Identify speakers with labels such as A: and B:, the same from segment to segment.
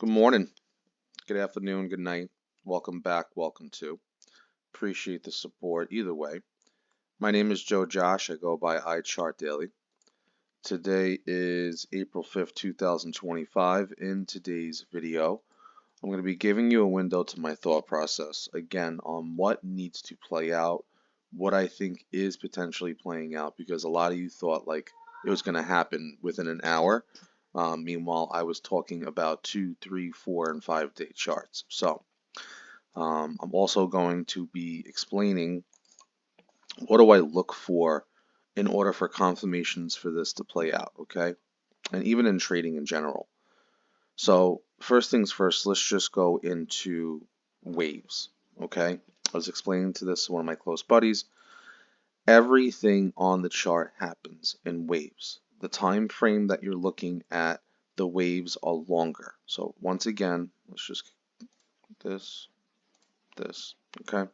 A: Good morning, good afternoon, good night. Welcome back, welcome to. Appreciate the support either way. My name is Joe Josh. I go by iChart Daily. Today is April 5th, 2025. In today's video, I'm going to be giving you a window to my thought process, again, on what needs to play out, what I think is potentially playing out, because a lot of you thought like it was going to happen within an hour. Meanwhile, I was talking about 2, 3, 4, and 5-day charts. So I'm also going to be explaining what do I look for in order for confirmations for this to play out, okay? And even in trading in general. So first things first, let's just go into waves, okay? I was explaining to this to one of my close buddies. Everything on the chart happens in waves. The time frame that you're looking at, the waves are longer. So once again, let's just this, okay?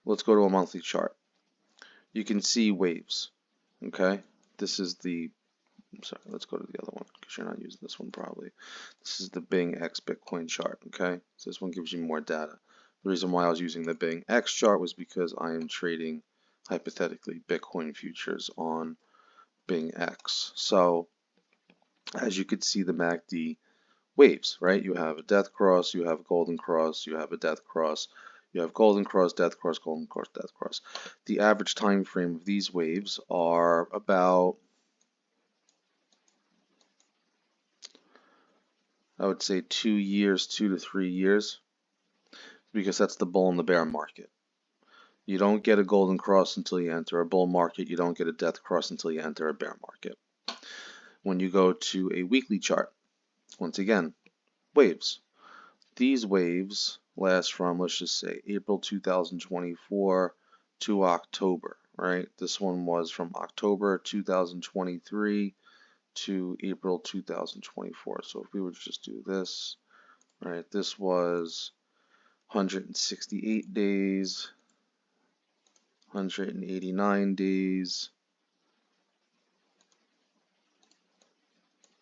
A: Let's go to a monthly chart. You can see waves, okay? This is the, sorry, let's go to the other one because you're not using this one probably. This is the Bing X Bitcoin chart, okay? So this one gives you more data. The reason why I was using the Bing X chart was because I am trading, hypothetically, Bitcoin futures on Bing X. So as you could see, the MACD waves, right? You have a death cross, you have a golden cross, you have a death cross, you have golden cross, death cross, golden cross, death cross. The average time frame of these waves are about, I would say 2 years, 2 to 3 years, because that's the bull and the bear market. You don't get a golden cross until you enter a bull market. You don't get a death cross until you enter a bear market. When you go to a weekly chart, once again, waves. These waves last from, let's just say, April 2024 to October, right? This one was from October 2023 to April 2024. So if we were to just do this, right, this was 168 days, 189 days,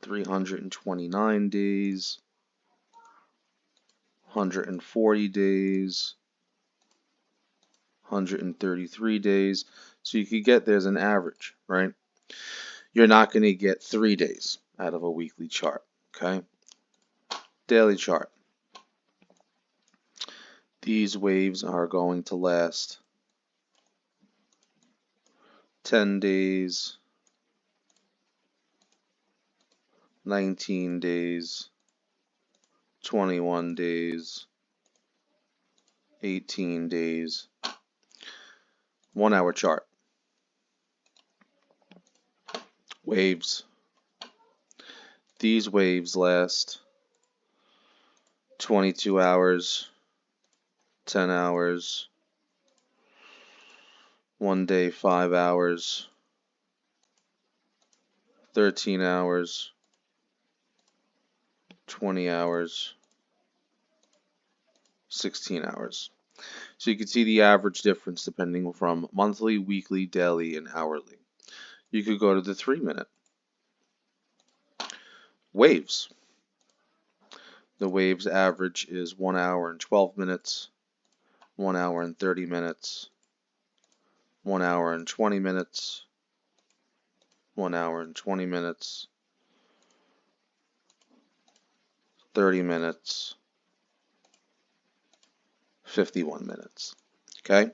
A: 329 days, 140 days, 133 days. So you could get there's an average, right? You're not going to get 3 days out of a weekly chart, okay? Daily chart. These waves are going to last 10 days, 19 days, 21 days, 18 days, 1 hour chart. Waves. These waves last 22 hours, 10 hours, 1 day 5 hours, 13 hours, 20 hours, 16 hours. So you can see the average difference depending from monthly, weekly, daily, and hourly. You could go to the 3-minute. Waves. The waves average is 1 hour and 12 minutes, 1 hour and 30 minutes, 1 hour and 20 minutes, 1 hour and 20 minutes, 30 minutes, 51 minutes. Okay?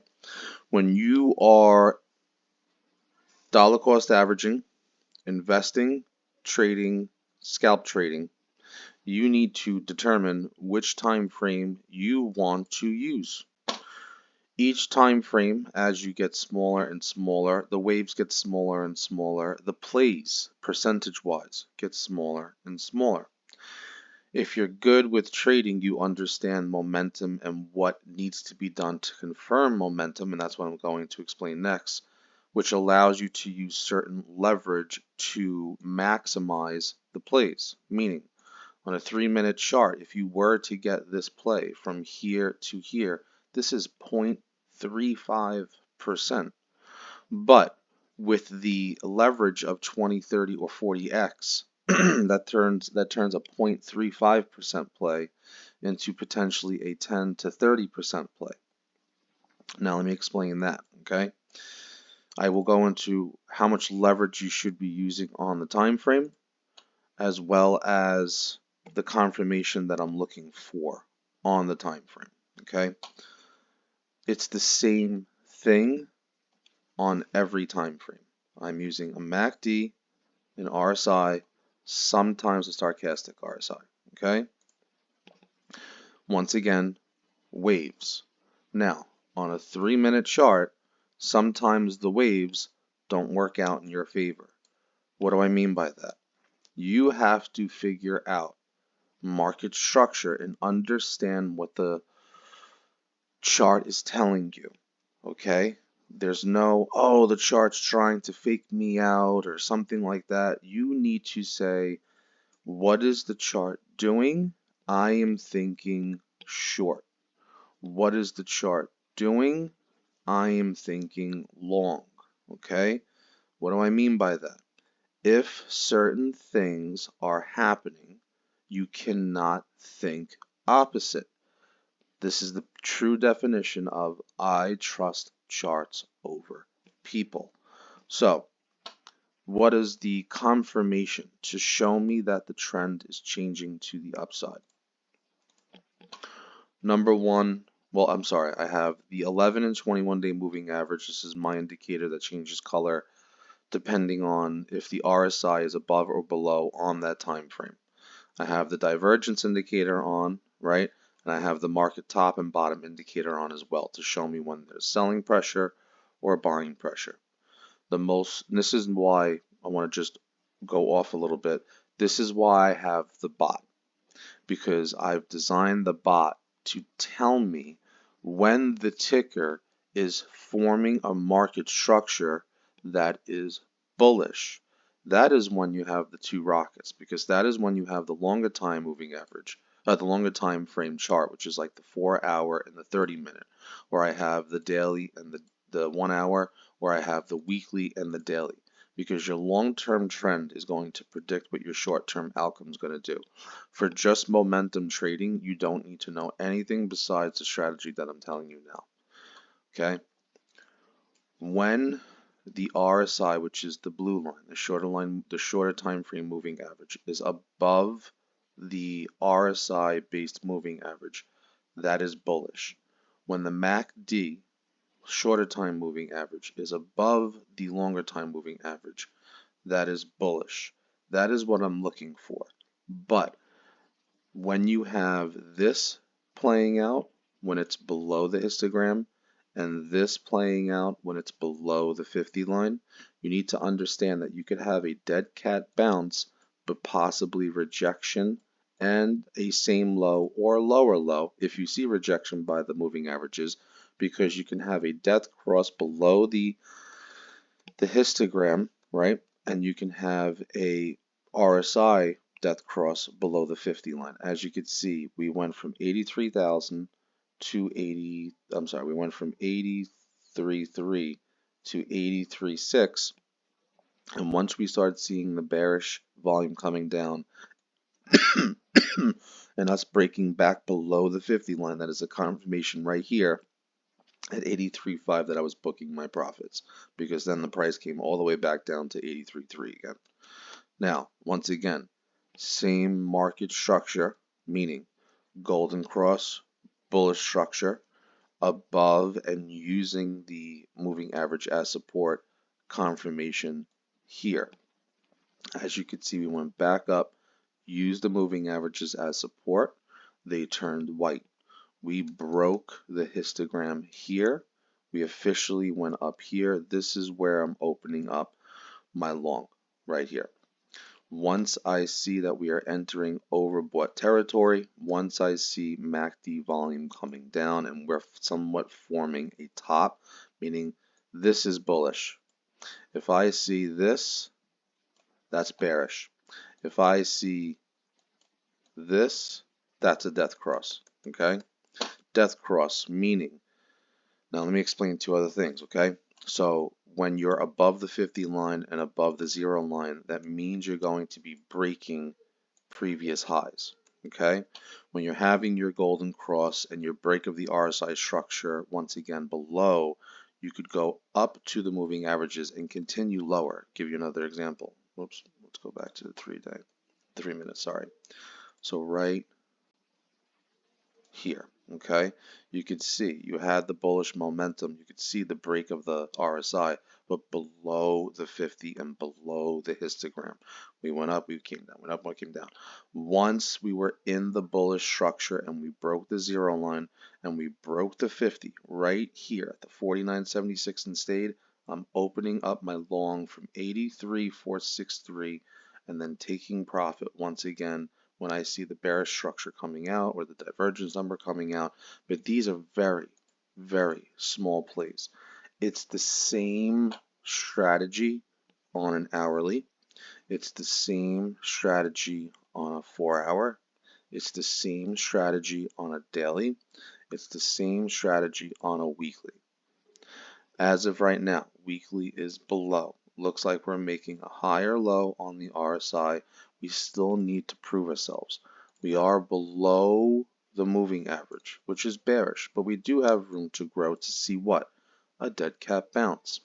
A: When you are dollar cost averaging, investing, trading, scalp trading, you need to determine which time frame you want to use. Each time frame, as you get smaller and smaller, the waves get smaller and smaller, the plays, percentage-wise, get smaller and smaller. If you're good with trading, you understand momentum and what needs to be done to confirm momentum, and that's what I'm going to explain next, which allows you to use certain leverage to maximize the plays. Meaning, on a 3-minute chart, if you were to get this play from here to here, this is 0.35%. But with the leverage of 20, 30, or 40x, that turns a 0.35% play into potentially a 10 to 30% play. Now let me explain that, okay? I will go into how much leverage you should be using on the time frame, as well as the confirmation that I'm looking for on the time frame, okay? It's the same thing on every time frame. I'm using a MACD, an RSI, sometimes a stochastic RSI, okay? Once again, waves. Now, on a 3-minute chart, sometimes the waves don't work out in your favor. What do I mean by that? You have to figure out market structure and understand what the chart is telling you, okay? There's no, oh, the chart's trying to fake me out or something like that. You need to say, what is the chart doing? I am thinking short. What is the chart doing? I am thinking long, okay? What do I mean by that? If certain things are happening, you cannot think opposite. This is the true definition of I trust charts over people. So, what is the confirmation to show me that the trend is changing to the upside? Number one, well, I'm sorry, I have the 11 and 21 day moving average. This is my indicator that changes color depending on if the RSI is above or below on that time frame. I have the divergence indicator on, right? And I have the market top and bottom indicator on as well to show me when there's selling pressure or buying pressure. This is why I want to just go off a little bit. This is why I have the bot, because I've designed the bot to tell me when the ticker is forming a market structure that is bullish. That is when you have the two rockets, because that is when you have the longer time moving average, the longer time frame chart, which is like the 4-hour and the 30-minute, where I have the daily and the 1 hour, where I have the weekly and the daily, because your long-term trend is going to predict what your short-term outcome is going to do. For just momentum trading, you don't need to know anything besides the strategy that I'm telling you now. Okay? When the RSI, which is the blue line, the shorter time frame moving average, is above the RSI based moving average, that is bullish. When the MACD, shorter time moving average, is above the longer time moving average, that is bullish. That is what I'm looking for. But when you have this playing out when it's below the histogram and this playing out when it's below the 50 line, you need to understand that you could have a dead cat bounce, but possibly rejection and a same low or lower low if you see rejection by the moving averages, because you can have a death cross below the histogram, right? And you can have a RSI death cross below the 50 line. As you can see, we went from 83,000 to 80, I'm sorry, we went from 83.3 to 83.6. And once we start seeing the bearish volume coming down and us breaking back below the 50 line, that is a confirmation right here at 83.5 that I was booking my profits, because then the price came all the way back down to 83.3 again. Now, once again, same market structure, meaning golden cross, bullish structure, above and using the moving average as support, confirmation here. As you can see, we went back up, used the moving averages as support, they turned white. We broke the histogram here. We officially went up here. This is where I'm opening up my long, right here. Once I see that we are entering overbought territory, once I see MACD volume coming down and we're somewhat forming a top, meaning this is bullish. If I see this, that's bearish. If I see this, that's a death cross, okay? Death cross meaning, now let me explain two other things, okay? So when you're above the 50 line and above the 0 line, that means you're going to be breaking previous highs. Okay, when you're having your golden cross and your break of the RSI structure once again below, you could go up to the moving averages and continue lower. Give you another example. Whoops, let's go back to the 3 minutes, sorry. So right here, okay, you could see you had the bullish momentum. You could see the break of the RSI, but below the 50 and below the histogram. We went up, we came down, went up, we came down. Once we were in the bullish structure and we broke the 0 line and we broke the 50 right here at the 49.76 and stayed, I'm opening up my long from 83.463 and then taking profit once again when I see the bearish structure coming out or the divergence number coming out, but these are very, very small plays. It's the same strategy on an hourly. It's the same strategy on a 4-hour. It's the same strategy on a daily. It's the same strategy on a weekly. As of right now, weekly is below. Looks like we're making a higher low on the RSI. We still need to prove ourselves. We are below the moving average, which is bearish, but we do have room to grow to see what? A dead cat bounce.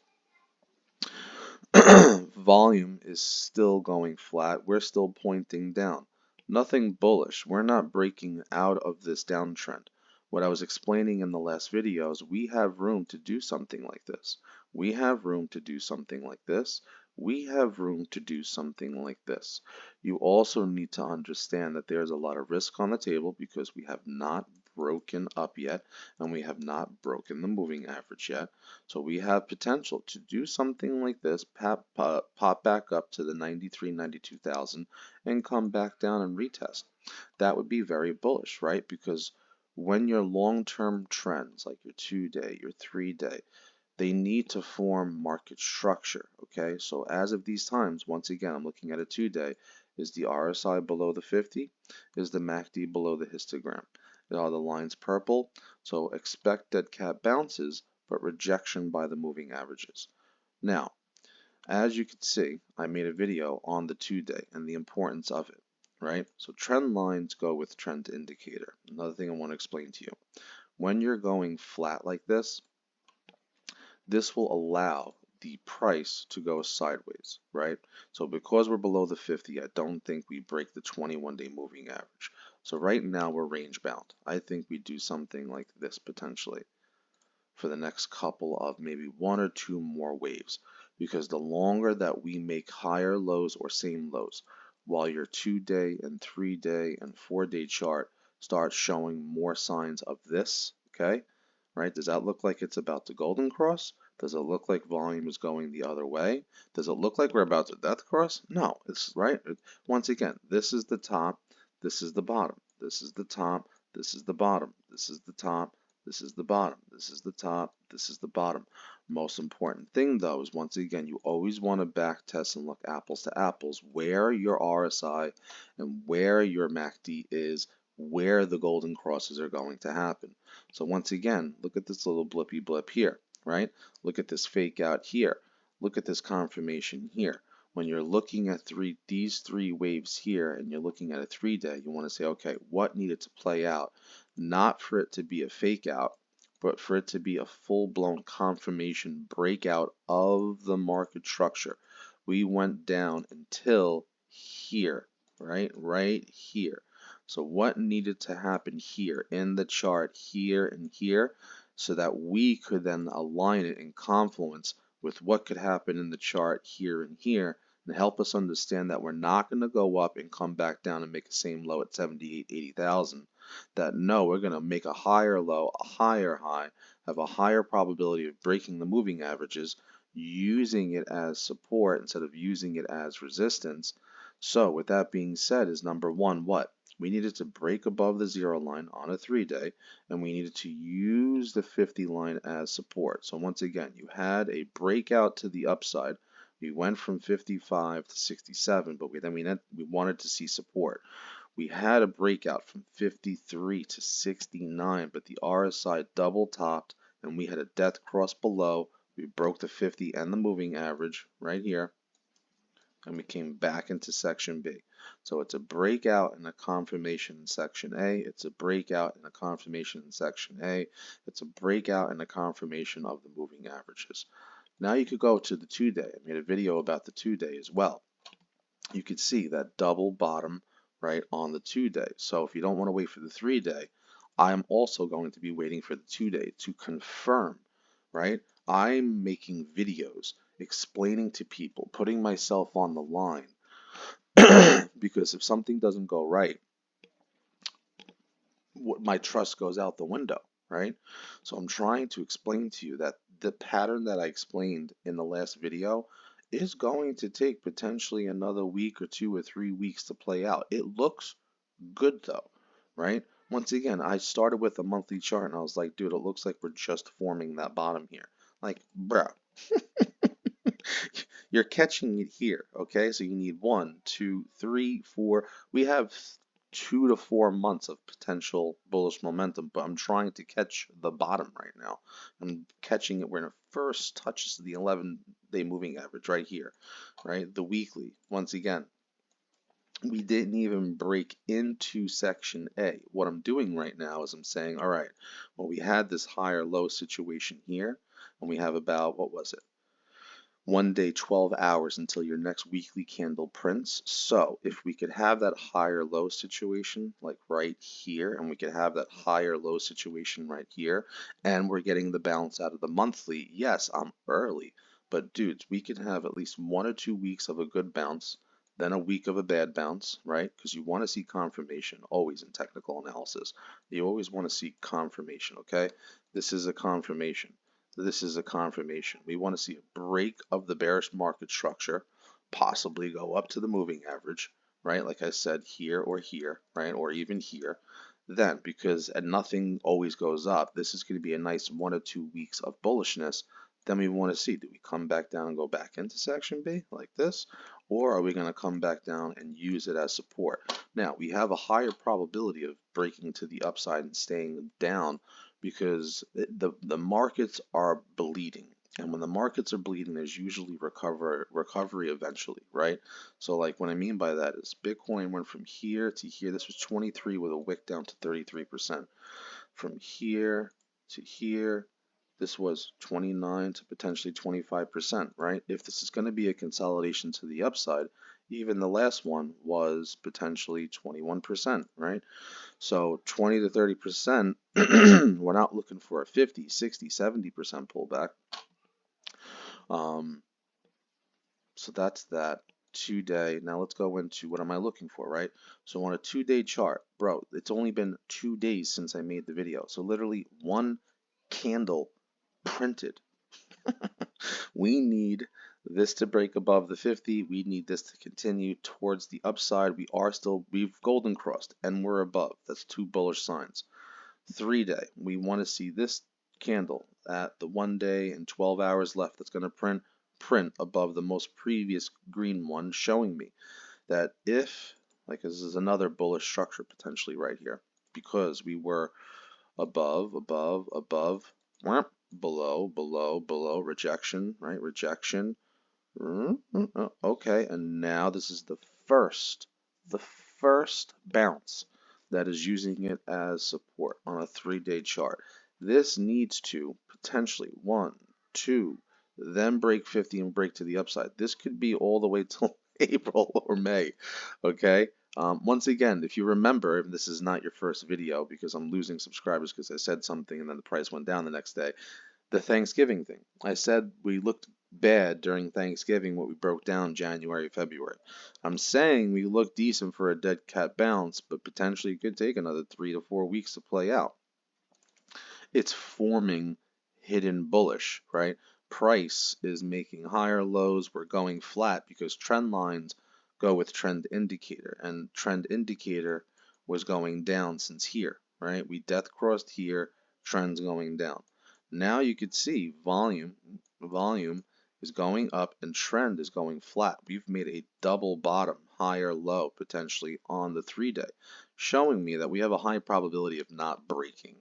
A: Volume is still going flat. We're still pointing down. Nothing bullish. We're not breaking out of this downtrend. What I was explaining in the last videos, we have room to do something like this. We have room to do something like this. We have room to do something like this. You also need to understand that there's a lot of risk on the table because we have not broken up yet and we have not broken the moving average yet. So we have potential to do something like this, pop back up to the 93, 92,000 and come back down and retest. That would be very bullish, right? Because when your long-term trends, like your 2-day, your 3-day, they need to form market structure, okay? So as of these times, once again, I'm looking at a 2-day. Is the RSI below the 50? Is the MACD below the histogram? Are the lines purple? So expect dead cat bounces, but rejection by the moving averages. Now, as you can see, I made a video on the 2-day and the importance of it, right? So trend lines go with trend indicator. Another thing I want to explain to you. When you're going flat like this will allow the price to go sideways, right? So because we're below the 50, I don't think we break the 21-day moving average. So right now we're range bound. I think we do something like this potentially for the next couple of maybe 1 or 2 more waves, because the longer that we make higher lows or same lows, while your 2-day and 3-day and 4-day chart starts showing more signs of this, okay? Right? Does that look like it's about to golden cross? Does it look like volume is going the other way? Does it look like we're about to death cross? No, it's right. Once again, this is the top, this is the bottom. This is the top, this is the bottom. This is the top, this is the bottom. This is the top, this is the bottom. Most important thing though is, once again, you always want to back test and look apples to apples where your RSI and where your MACD is, where the golden crosses are going to happen. So once again, look at this little blippy blip here, right? Look at this fake out here. Look at this confirmation here. When you're looking at these three waves here and you're looking at a 3-day, you want to say, okay, what needed to play out? Not for it to be a fake out, but for it to be a full-blown confirmation breakout of the market structure. We went down until here, right? Right here. So what needed to happen here in the chart, here and here, so that we could then align it in confluence with what could happen in the chart here and here, and help us understand that we're not going to go up and come back down and make the same low at 78, 80,000. That no, we're going to make a higher low, a higher high, have a higher probability of breaking the moving averages, using it as support instead of using it as resistance. So with that being said, is number one, what? We needed to break above the 0 line on a 3-day, and we needed to use the 50 line as support. So once again, you had a breakout to the upside. We went from 55 to 67, but we wanted to see support. We had a breakout from 53 to 69, but the RSI double topped, and we had a death cross below, We broke the 50 and the moving average right here, and we came back into section B. So it's a breakout and a confirmation in section A. It's a breakout and a confirmation in section A. It's a breakout and a confirmation of the moving averages. Now you could go to the 2-day. I made a video about the 2-day as well. You could see that double bottom right on the 2-day. So if you don't want to wait for the 3-day, I'm also going to be waiting for the 2-day to confirm, right? I'm making videos explaining to people, putting myself on the line, because if something doesn't go right, my trust goes out the window, right? So I'm trying to explain to you that the pattern that I explained in the last video is going to take potentially another week or 2 or 3 weeks to play out. It looks good though, right? Once again, I started with a monthly chart and I was like, dude, it looks like we're just forming that bottom here. Like, bruh, you're catching it here, okay? So you need 1, 2, 3, 4. We have 2 to 4 months of potential bullish momentum, but I'm trying to catch the bottom right now. I'm catching it when it first touches the 11-day moving average right here, right? The weekly, once again, we didn't even break into section A. What I'm doing right now is I'm saying, all right, well, we had this higher low situation here, and we have about, what was it? 1 day, 12 hours until your next weekly candle prints. So if we could have that higher low situation like right here, and we could have that higher low situation right here, and we're getting the bounce out of the monthly, yes, I'm early, but dudes, we could have at least 1 or 2 weeks of a good bounce, then a week of a bad bounce, right? Because you want to see confirmation always in technical analysis. You always want to see confirmation, okay? This is a confirmation. This is a confirmation. We want to see a break of the bearish market structure, possibly go up to the moving average, right? Like I said, here, right? Or even here. Then, because nothing always goes up, this is going to be a nice 1 or 2 weeks of bullishness. Then we want to see, do we come back down and go back into section B like this? Or are we going to come back down and use it as support? Now, we have a higher probability of breaking to the upside and staying down because the markets are bleeding. And when the markets are bleeding, there's usually recovery eventually, right? So like what I mean by that is Bitcoin went from here to here. This was 23 with a wick down to 33%. From here to here, this was 29 to potentially 25%, right? If this is going to be a consolidation to the upside, even the last one was potentially 21%, right? So 20 to 30%, we're not looking for a 50, 60, 70% pullback. So that's that 2-day. Now let's go into what am I looking for, right? So on a 2-day chart, bro, it's only been 2 days since I made the video. So literally one candle printed. We need this to break above the 50. We need this to continue towards the upside. We've golden crossed and we're above. That's 2 bullish signs. 3-day, we want to see this candle at the 1 day and 12 hours left. That's going to print above the most previous green one, showing me that if, like this is another bullish structure potentially right here, because we were above, below, rejection, right? Rejection. Okay, and now this is the first bounce that is using it as support on a 3-day chart. This needs to potentially 1, 2, then break 50 and break to the upside. This could be all the way till April or May, okay? Once again, if you remember, if this is not your first video because I'm losing subscribers because I said something and then the price went down the next day, the Thanksgiving thing. I said we looked bad during Thanksgiving, what we broke down January, February. I'm saying we look decent for a dead cat bounce, but potentially it could take another 3 to 4 weeks to play out. It's forming hidden bullish, right? Price is making higher lows. We're going flat because trend lines go with trend indicator, and trend indicator was going down since here, right? We death crossed here, trend's going down. Now you could see volume is going up and trend is going flat. We've made a double bottom, higher low potentially on the 3-day, showing me that we have a high probability of not breaking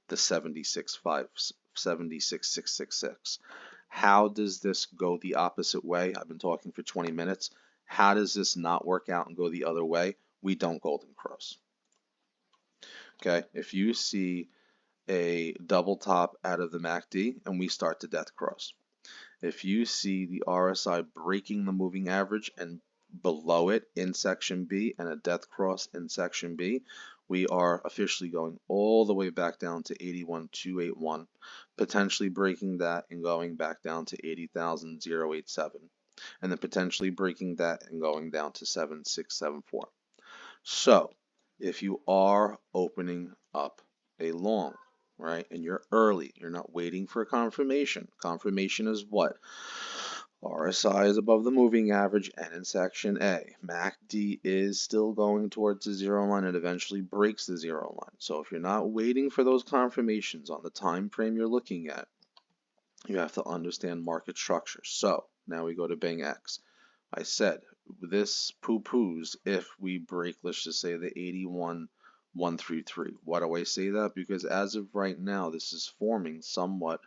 A: the 76,666. How does this go the opposite way? I've been talking for 20 minutes. How does this not work out and go the other way? We don't golden cross. Okay, if you see a double top out of the MACD and we start to death cross. If you see the RSI breaking the moving average and below it in section B and a death cross in section B, we are officially going all the way back down to 81,281, potentially breaking that and going back down to 80,087, and then potentially breaking that and going down to 7674. So if you are opening up a long, right, and you're early, you're not waiting for confirmation. Confirmation is what? RSI is above the moving average and in section A. MACD is still going towards the zero line and eventually breaks the zero line. So if you're not waiting for those confirmations on the time frame you're looking at, you have to understand market structure. So now we go to Bang X. I said this poo-poos if we break, let's just say, the 81,133. Why do I say that? Because as of right now, this is forming somewhat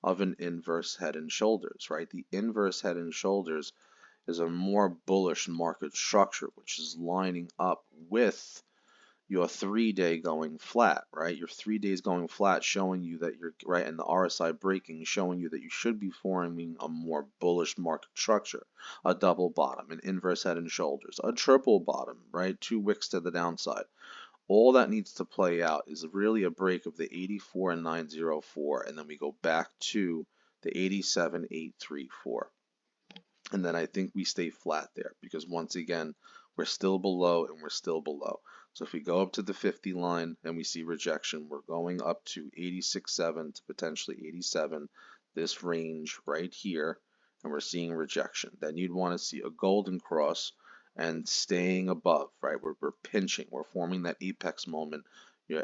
A: of an inverse head and shoulders, right? The inverse head and shoulders is a more bullish market structure, which is lining up with your 3-day going flat, right? Your 3 days going flat showing you that you're right, and the RSI breaking showing you that you should be forming a more bullish market structure, a double bottom, an inverse head and shoulders, a triple bottom, right? 2 wicks to the downside. All that needs to play out is really a break of the 84,904, and then we go back to the 87,834. And then I think we stay flat there because once again, we're still below and we're still below. So if we go up to the 50 line and we see rejection, we're going up to 86.7 to potentially 87, this range right here, and we're seeing rejection. Then you'd want to see a golden cross and staying above, right? We're pinching, we're forming that apex moment. Your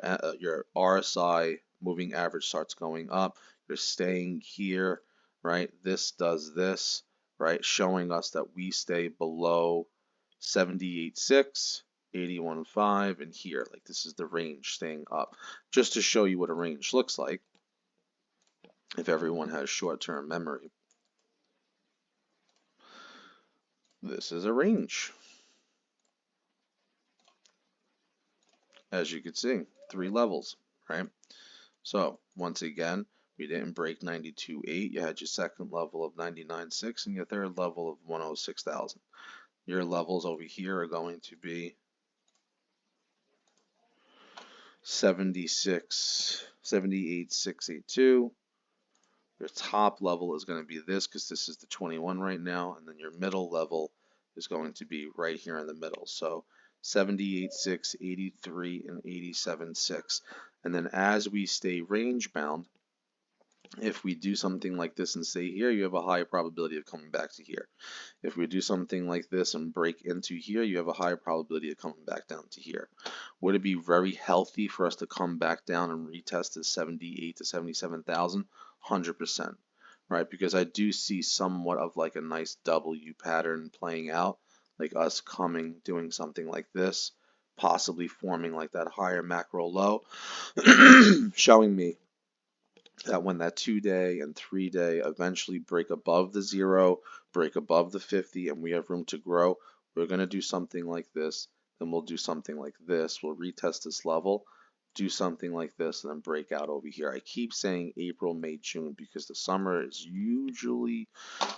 A: RSI moving average starts going up. You're staying here, right? This does this, right? Showing us that we stay below 78.6, 81.5, and here. Like this is the range staying up. Just to show you what a range looks like, if everyone has short-term memory. This is a range. As you can see, 3 levels, right? So once again, we didn't break 92.8. You had your second level of 99.6 and your third level of 106,000. Your levels over here are going to be 78,682. Your top level is going to be this because this is the 21 right now, and then your middle level is going to be right here in the middle. So 78.6, 83, and 87.6. And then as we stay range bound, if we do something like this and stay here, you have a high probability of coming back to here. If we do something like this and break into here, you have a high probability of coming back down to here. Would it be very healthy for us to come back down and retest the 78 to 77,000? 100%, right? Because I do see somewhat of like a nice W pattern playing out, like us coming, doing something like this, possibly forming like that higher macro low, showing me that when that 2-day and 3-day eventually break above the 0, break above the 50, and we have room to grow, we're going to do something like this, then we'll do something like this, we'll retest this level, do something like this, and then break out over here. I keep saying April, May, June because the summer is usually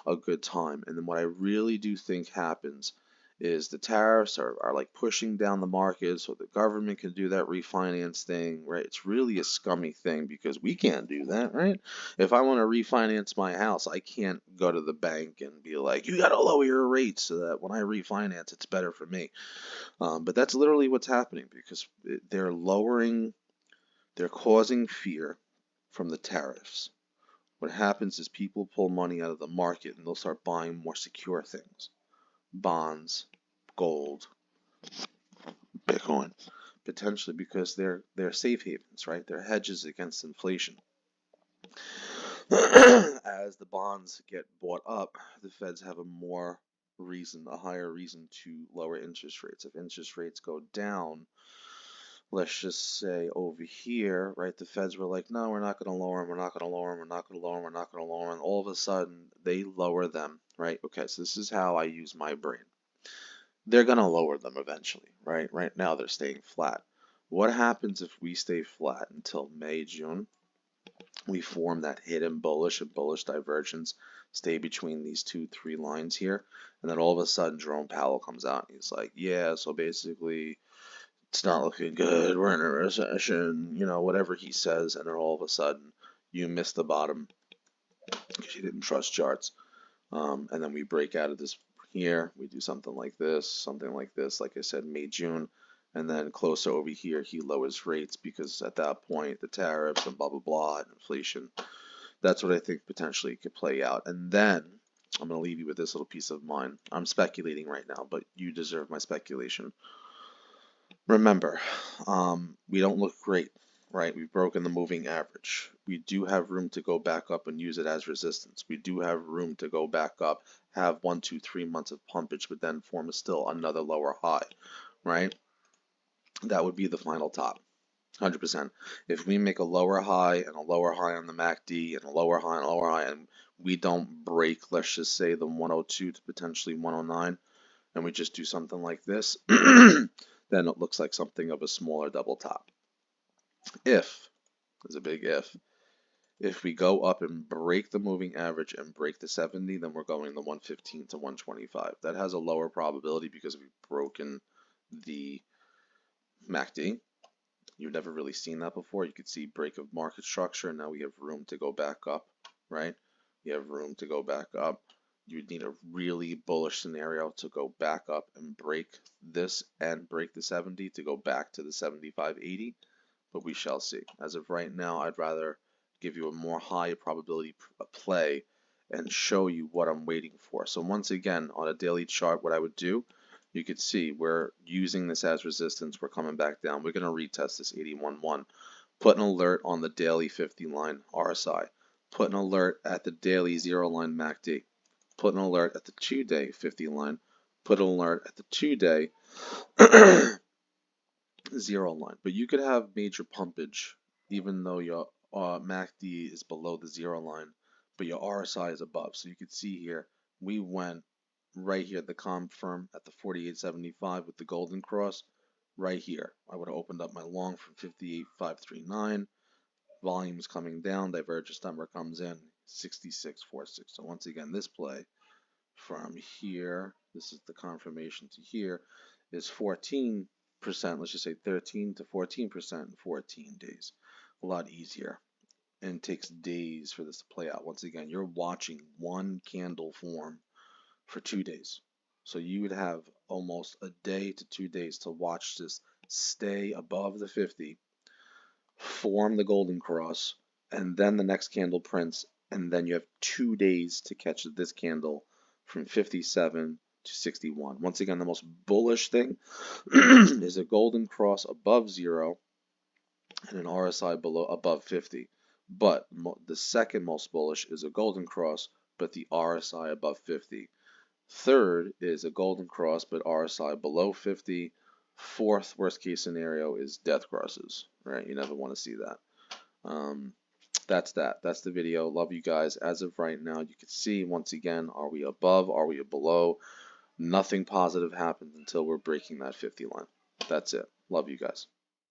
A: a good time. And then what I really do think happens is the tariffs are like pushing down the market so the government can do that refinance thing, right? It's really a scummy thing because we can't do that, right? If I want to refinance my house, I can't go to the bank and be like, you got to lower your rates so that when I refinance, it's better for me. But that's literally what's happening because they're causing fear from the tariffs. What happens is people pull money out of the market and they'll start buying more secure things. Bonds, gold, Bitcoin, potentially because they're safe havens, right? They're hedges against inflation. As the bonds get bought up, the Feds have a higher reason to lower interest rates. If interest rates go down, let's just say over here, right, the feds were like, no, we're not going to lower them, we're not going to lower them, we're not going to lower them, we're not going to lower them, and all of a sudden they lower them, right? Okay, so this is how I use my brain. They're going to lower them eventually, right? Right now they're staying flat. What happens if we stay flat until May, June? We form that hidden bullish and bullish divergence, stay between these 2-3 lines here, and then all of a sudden Jerome Powell comes out and he's like, yeah, so basically it's not looking good, we're in a recession, you know, whatever he says, and then all of a sudden you miss the bottom because you didn't trust charts. And then we break out of this here, we do something like this, like I said, May, June, and then closer over here, he lowers rates because at that point, the tariffs and blah, blah, blah, and inflation, that's what I think potentially could play out. And then I'm going to leave you with this little piece of mind. I'm speculating right now, but you deserve my speculation. Remember, we don't look great, right? We've broken the moving average. We do have room to go back up and use it as resistance. We do have room to go back up, have 1, 2, 3 months of pumpage, but then form still another lower high, right? That would be the final top, 100%. If we make a lower high and a lower high on the MACD and a lower high and a lower high, and we don't break, let's just say, the 102 to potentially 109, and we just do something like this, then it looks like something of a smaller double top. If, there's a big if we go up and break the moving average and break the 70, then we're going the 115 to 125. That has a lower probability because we've broken the MACD. You've never really seen that before. You could see break of market structure, and now we have room to go back up, right? You have room to go back up. You would need a really bullish scenario to go back up and break this and break the 70 to go back to the 75.80, but we shall see. As of right now, I'd rather give you a more high probability play and show you what I'm waiting for. So once again, on a daily chart, what I would do, you could see we're using this as resistance. We're coming back down. We're going to retest this 81.1. Put an alert on the daily 50 line RSI. Put an alert at the daily 0 line MACD. Put an alert at the 2-day 50 line. Put an alert at the 2-day 0 line. But you could have major pumpage even though your MACD is below the 0 line, but your RSI is above. So you could see here, we went right here, the confirm at the 48.75 with the golden cross right here. I would have opened up my long from 58.539. Volume's coming down, divergence number comes in 66.46. So once again, this play from here, this is the confirmation to here, is 14%, let's just say 13 to 14% in 14 days. A lot easier, and it takes days for this to play out. Once again, you're watching one candle form for 2 days. So you would have almost a day to 2 days to watch this stay above the 50, form the golden cross, and then the next candle prints, and then you have 2 days to catch this candle from 57 to 61. Once again, the most bullish thing is a golden cross above 0 and an RSI above 50. But the second most bullish is a golden cross, but the RSI above 50. Third is a golden cross, but RSI below 50. Fourth worst case scenario is death crosses, right? You never want to see that. That's that. That's the video. Love you guys. As of right now, you can see, once again, are we above? Are we below? Nothing positive happens until we're breaking that 50 line. That's it. Love you guys.